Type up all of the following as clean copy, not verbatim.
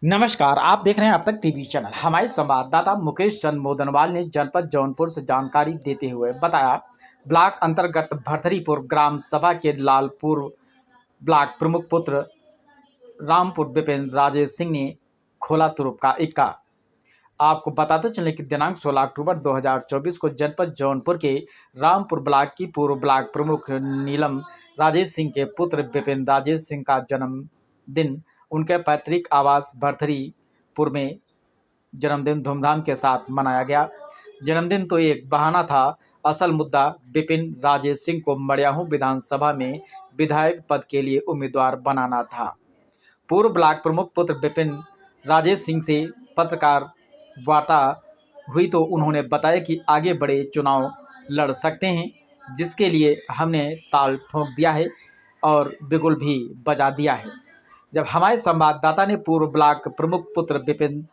नमस्कार, आप देख रहे हैं अब तक टीवी चैनल। हमारे संवाददाता मुकेश चंद मोदनवाल ने जनपद जौनपुर से जानकारी देते हुए बताया, ब्लॉक अंतर्गत भरथरीपुर ग्राम सभा के लालपुर ब्लॉक प्रमुख पुत्र रामपुर विपिन राजेश सिंह ने खोला तुरुप का इक्का। आपको बताते चले कि दिनांक 16 अक्टूबर 2024 को जनपद जौनपुर के रामपुर ब्लॉक की पूर्व ब्लॉक प्रमुख नीलम राजेश सिंह के पुत्र विपिन राजेश सिंह का जन्मदिन उनके पैतृक आवास भरथरीपुर में जन्मदिन धूमधाम के साथ मनाया गया। जन्मदिन तो एक बहाना था, असल मुद्दा विपिन राजेश सिंह को मड़ियाहू विधानसभा में विधायक पद के लिए उम्मीदवार बनाना था। पूर्व ब्लॉक प्रमुख पुत्र विपिन राजेश सिंह से पत्रकार वार्ता हुई तो उन्होंने बताया कि आगे बड़े चुनाव लड़ सकते हैं, जिसके लिए हमने ताल ठोक दिया है और बिगुल भी बजा दिया है। जब हमारे संवाददाता ने पूर्व ब्लॉक प्रमुख पुत्र विपिन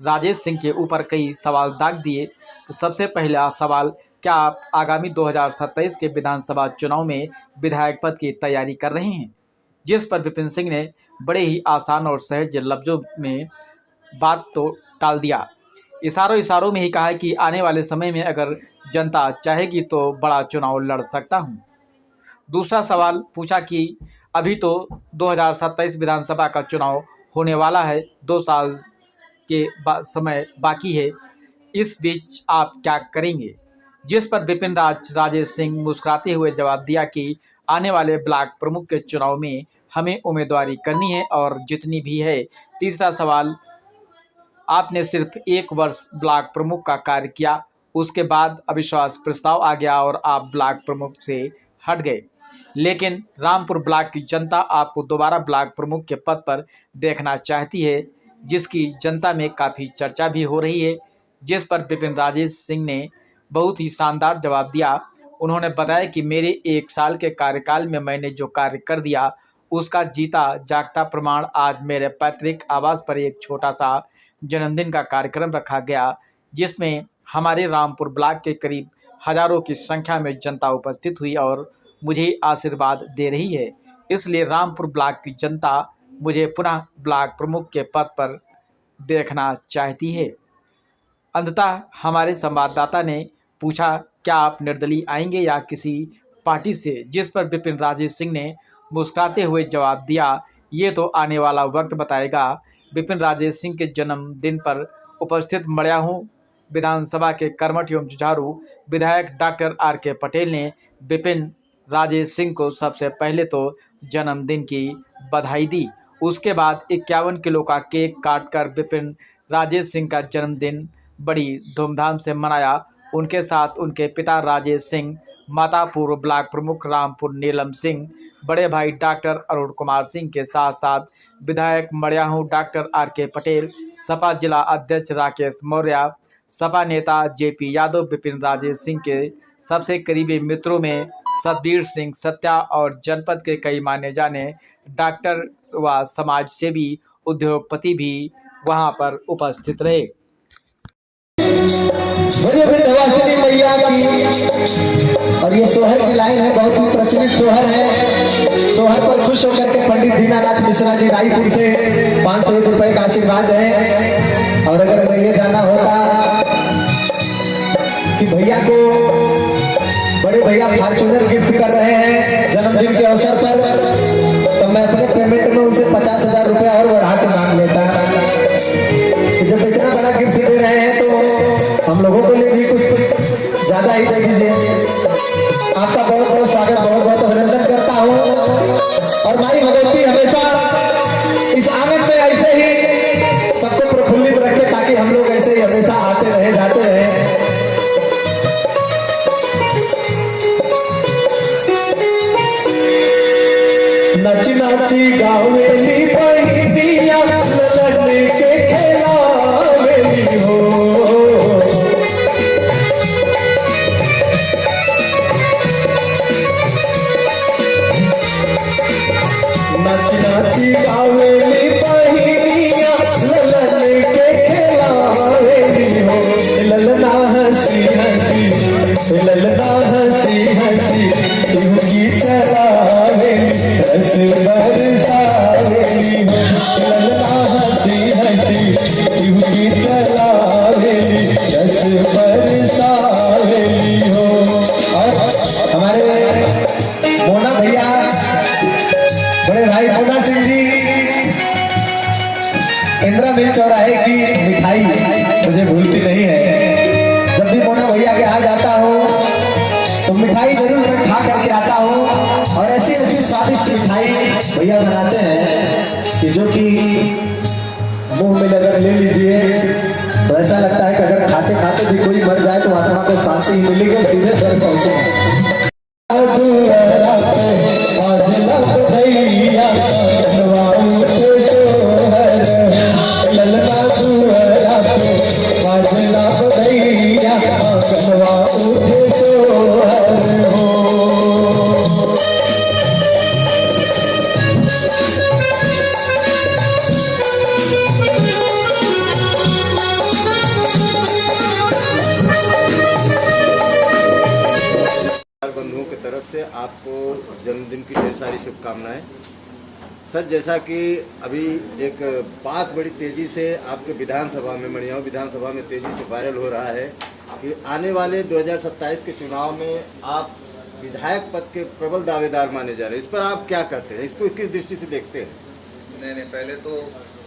राजेश सिंह के ऊपर कई सवाल दाग दिए तो सबसे पहला सवाल, क्या आप आगामी 2027 के विधानसभा चुनाव में विधायक पद की तैयारी कर रहे हैं? जिस पर विपिन सिंह ने बड़े ही आसान और सहज लफ्जों में बात तो टाल दिया, इशारों में ही कहा कि आने वाले समय में अगर जनता चाहेगी तो बड़ा चुनाव लड़ सकता हूं। दूसरा सवाल पूछा कि अभी तो 2027 विधानसभा का चुनाव होने वाला है, 2 साल के समय बाकी है, इस बीच आप क्या करेंगे? जिस पर विपिन राजेश सिंह मुस्कुराते हुए जवाब दिया कि आने वाले ब्लॉक प्रमुख के चुनाव में हमें उम्मीदवारी करनी है और जितनी भी है। तीसरा सवाल, आपने सिर्फ 1 वर्ष ब्लॉक प्रमुख का कार्य किया, उसके बाद अविश्वास प्रस्ताव आ गया और आप ब्लॉक प्रमुख से हट गए, लेकिन रामपुर ब्लॉक की जनता आपको दोबारा ब्लॉक प्रमुख के पद पर देखना चाहती है, जिसकी जनता में काफ़ी चर्चा भी हो रही है। जिस पर विपिन राजेश सिंह ने बहुत ही शानदार जवाब दिया। उन्होंने बताया कि मेरे 1 साल के कार्यकाल में मैंने जो कार्य कर दिया उसका जीता जागता प्रमाण आज मेरे पैतृक आवास पर एक छोटा सा जन्मदिन का कार्यक्रम रखा गया, जिसमें हमारे रामपुर ब्लॉक के करीब हजारों की संख्या में जनता उपस्थित हुई और मुझे आशीर्वाद दे रही है। इसलिए रामपुर ब्लॉक की जनता मुझे पुनः ब्लॉक प्रमुख के पद पर देखना चाहती है। अंततः हमारे संवाददाता ने पूछा, क्या आप निर्दलीय आएंगे या किसी पार्टी से? जिस पर विपिन राजेश सिंह ने मुस्कुराते हुए जवाब दिया, ये तो आने वाला वक्त बताएगा। विपिन राजेश सिंह के जन्मदिन पर उपस्थित मड़ियाहू विधानसभा के कर्मठ एवं जुझारू विधायक डॉक्टर R.K. पटेल ने विपिन राजेश सिंह को सबसे पहले तो जन्मदिन की बधाई दी। उसके बाद 51 किलो का केक काटकर विपिन राजेश सिंह का जन्मदिन बड़ी धूमधाम से मनाया। उनके साथ उनके पिता राजेश सिंह, माता पूर्व ब्लॉक प्रमुख रामपुर नीलम सिंह, बड़े भाई डॉक्टर अरुण कुमार सिंह के साथ साथ विधायक मड़ियाहू डॉक्टर R.K. पटेल, सपा जिला अध्यक्ष राकेश मौर्य, सपा नेता JP यादव, विपिन राजेश सिंह के सबसे करीबी मित्रों में सतबीर सिंह सत्या और जनपद के कई माने जाने डॉक्टर व समाज सेवी उद्योगपति भी वहां पर उपस्थित रहे। मैया की और ये सोहर की लाइन है, बहुत ही प्रचलित सोहर है। सोहर पर खुश होकर के पंडित दीनानाथ मिश्रा जी रायपुर से 501 रुपए का आशीर्वाद है। और अगर मैं ये जानना होता कि भैया को बड़े भैया फॉर्च्यूनर गिफ्ट कर रहे हैं जन्मदिन के अवसर पर, तो मैं अपने पेमेंट में उनसे 50,000 रुपए और बढ़ा के मांग लेता। जब इतना बड़ा गिफ्ट दे रहे हैं तो हम लोगों के लिए भी कुछ ज्यादा ही दे दीजिए। आपका बहुत बहुत स्वागत, बहुत बहुत अभिनंदन करता हूँ। और माई भगवती हमेशा इस आंगन में ऐसे ही सबको प्रफुल्लित रखे, ताकि हम लोग ऐसे ही हमेशा आते रहे जाते रहे। नची नची मिली गई सीधे सर पहुंचे बंधुओं की तरफ से आपको जन्मदिन की ढेर सारी शुभकामनाएं। सर, जैसा कि अभी एक बात बड़ी तेजी से आपके विधानसभा में, मड़ियाऊ विधानसभा में तेजी से वायरल हो रहा है कि आने वाले 2027 के चुनाव में आप विधायक पद के प्रबल दावेदार माने जा रहे हैं। इस पर आप क्या कहते हैं? इसको किस दृष्टि से देखते हैं? नहीं, पहले तो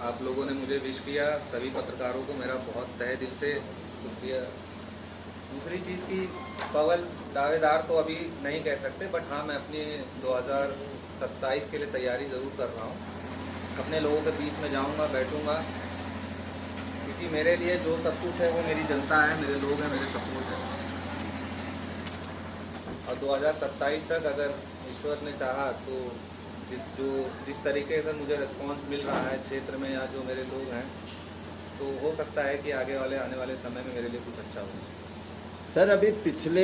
आप लोगों ने मुझे विश किया, सभी पत्रकारों को मेरा बहुत तहे दिल से शुक्रिया। दूसरी चीज़ की प्रबल दावेदार तो अभी नहीं कह सकते, बट हाँ, मैं अपनी 2027 के लिए तैयारी ज़रूर कर रहा हूँ। अपने लोगों के बीच में जाऊँगा, बैठूँगा, क्योंकि मेरे लिए जो सब कुछ है वो मेरी जनता है, मेरे लोग हैं, मेरे सपूत हैं। और 2027 तक अगर ईश्वर ने चाहा तो जिस तरीके से मुझे रिस्पांस मिल रहा है क्षेत्र में या जो मेरे लोग हैं, तो हो सकता है कि आने वाले समय में मेरे लिए कुछ अच्छा हो। सर, अभी पिछले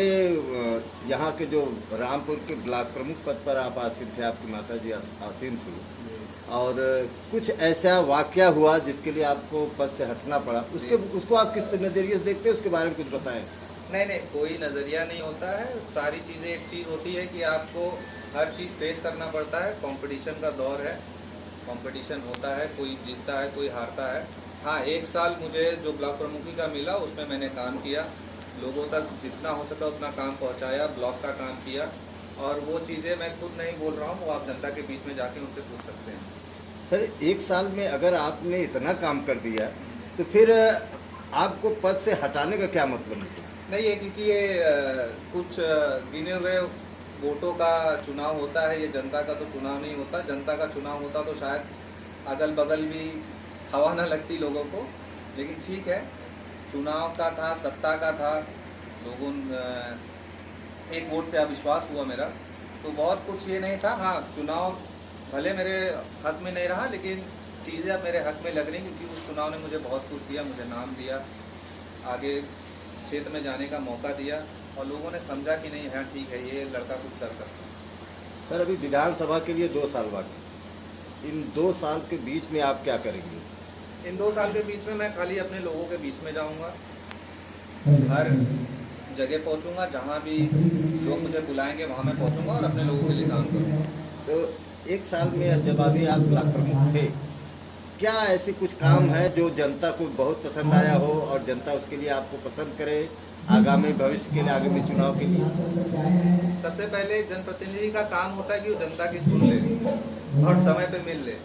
यहाँ के जो रामपुर के ब्लॉक प्रमुख पद पर आप आसीन थे, आपकी माता जी आसीन थी, और कुछ ऐसा वाकया हुआ जिसके लिए आपको पद से हटना पड़ा, उसको आप किस नज़रिए से देखते हैं? उसके बारे में कुछ बताएं। नहीं, कोई नज़रिया नहीं होता है। सारी चीज़ें, एक चीज़ होती है कि आपको हर चीज़ फेस करना पड़ता है। कंपटीशन का दौर है, कंपटीशन होता है, कोई जीतता है, कोई हारता है। हाँ, 1 साल मुझे जो ब्लॉक प्रमुखी का मिला उसमें मैंने काम किया, लोगों तक जितना हो सका उतना काम पहुंचाया, ब्लॉक का काम किया, और वो चीज़ें मैं खुद नहीं बोल रहा हूँ, वो आप जनता के बीच में जाके उनसे पूछ सकते हैं। सर, 1 साल में अगर आपने इतना काम कर दिया तो फिर आपको पद से हटाने का क्या मतलब है? नहीं है, क्योंकि ये कुछ गिने हुए वोटों का चुनाव होता है, ये जनता का तो चुनाव नहीं होता। जनता का चुनाव होता तो शायद अगल बगल भी हवा ना लगती लोगों को, लेकिन ठीक है, चुनाव का था, सत्ता का था, लोगों एक वोट से अविश्वास हुआ मेरा, तो बहुत कुछ ये नहीं था। हाँ, चुनाव भले मेरे हक में नहीं रहा, लेकिन चीज़ें अब मेरे हक में लग रही, क्योंकि उस चुनाव ने मुझे बहुत कुछ दिया, मुझे नाम दिया, आगे क्षेत्र में जाने का मौका दिया, और लोगों ने समझा कि नहीं, हाँ ठीक है, ये लड़का कुछ कर सकता है। सर, अभी विधानसभा के लिए 2 साल बाकी, इन 2 साल के बीच में आप क्या करेंगे? इन 2 साल के बीच में मैं खाली अपने लोगों के बीच में जाऊंगा, हर जगह पहुंचूंगा, जहां भी लोग मुझे बुलाएंगे वहां मैं पहुंचूंगा और अपने लोगों के लिए काम करूंगा। तो 1 साल में जब अभी आप ब्लॉक प्रमुख थे, क्या ऐसे कुछ काम है जो जनता को बहुत पसंद आया हो और जनता उसके लिए आपको पसंद करे आगामी भविष्य के लिए, आगामी चुनाव के लिए? सबसे पहले जनप्रतिनिधि का काम होता है कि वो जनता की सुन ले और समय पे मिल ले।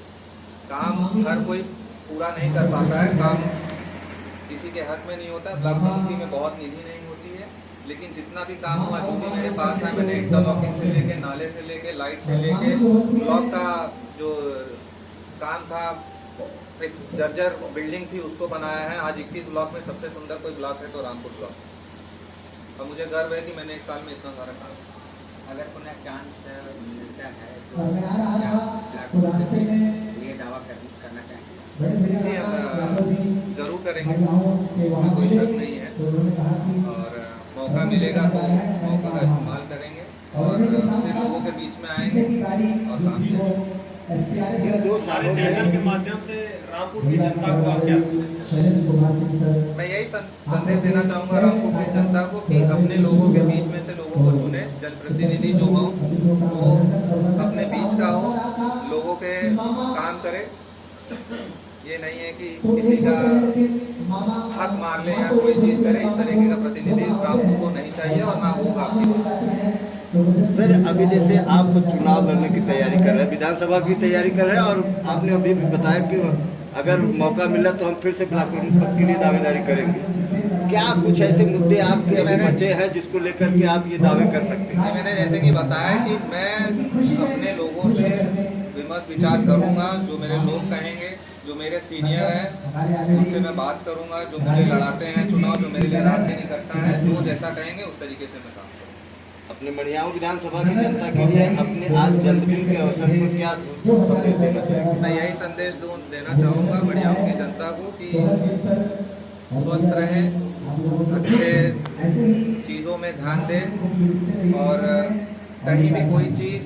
काम हर कोई पूरा नहीं कर पाता है, काम किसी के हक में नहीं होता। ब्लॉक प्रमुखी में बहुत निधि नहीं होती है, लेकिन जितना भी काम हुआ, जो भी मेरे पास है, मैंने इंटरलॉकिंग से लेके, नाले से लेके, लाइट से लेके, ब्लॉक का जो काम था, एक जर्जर बिल्डिंग थी, उसको बनाया है। आज 21 ब्लॉक में सबसे सुंदर कोई ब्लॉक है तो रामपुर ब्लॉक, और मुझे गर्व है कि मैंने 1 साल में इतना सारा काम किया। अगर पुनः चांस मिलता है तो ये दावा करना चाहिए? जी, हम जरूर करेंगे, इसमें कोई शक नहीं है, और मौका मिलेगा तो मौका का इस्तेमाल करेंगे और अपने लोगों के बीच में आएंगे और काम करेंगे। इन 2 सालों चैनल के में माध्यम से रामपुर की जनता को आप क्या मैं यही संदेश देना चाहूँगा रामपुर की जनता को कि अपने लोगों के बीच में से लोगों को चुने। जनप्रतिनिधि जो हो वो अपने बीच का हो, लोगों के काम करे। ये नहीं है कि किसी का हक मार ले या कोई चीज़ करे, इस तरीके का प्रतिनिधि रामपुर को नहीं चाहिए और ना होगा आपकी। सर, अभी जैसे आप चुनाव लड़ने की तैयारी कर रहे हैं, विधानसभा की तैयारी कर रहे हैं, और आपने अभी भी बताया कि अगर मौका मिला तो हम फिर से ब्लॉक प्रमुख पद के लिए दावेदारी करेंगे। क्या कुछ ऐसे मुद्दे आपके अभी बचे हैं जिसको लेकर के आप ये दावे कर सकते हैं? मैंने जैसे कि बताया कि मैं अपने लोगों से विमर्श विचार करूंगा, जो मेरे लोग कहेंगे जो मेरे सीनियर हैं उनसे मैं बात करूंगा, जो मुझे लड़ाते हैं चुनाव, जो मेरे लिए राजनीति करता है, जो जैसा कहेंगे उस तरीके से मैं काम करूँगा। अपने मणियाऊ विधानसभा की जनता के लिए अपने आज जन्मदिन के अवसर पर क्या संदेश देना चाहेंगे? मैं यही संदेश देना चाहूँगा मणियाऊ की जनता को कि स्वस्थ रहें, अच्छे चीज़ों में ध्यान दें और कहीं भी कोई चीज़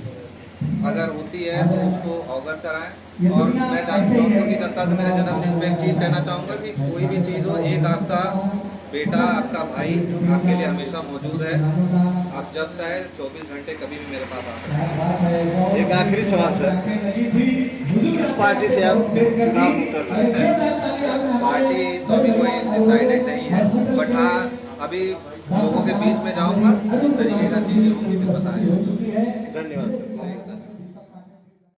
अगर होती है तो उसको अवगत कराएं। और मैं जौनपुर की जनता से मेरे जन्मदिन पे एक चीज़ कहना चाहूँगा कि कोई भी चीज़ हो, एक आपका बेटा, आपका भाई आपके लिए हमेशा मौजूद है। आप जब चाहे 24 घंटे कभी भी मेरे पास आ सकते हैं। एक आखिरी सवाल सर, किस पार्टी से आप चुनाव उतर रहे हैं? पार्टी तो अभी कोई डिसाइडेड नहीं है, बट हाँ अभी लोगों के बीच में जाऊंगा, इस तरीके का चीज़ें होंगी फिर बताएंगे। धन्यवाद सर।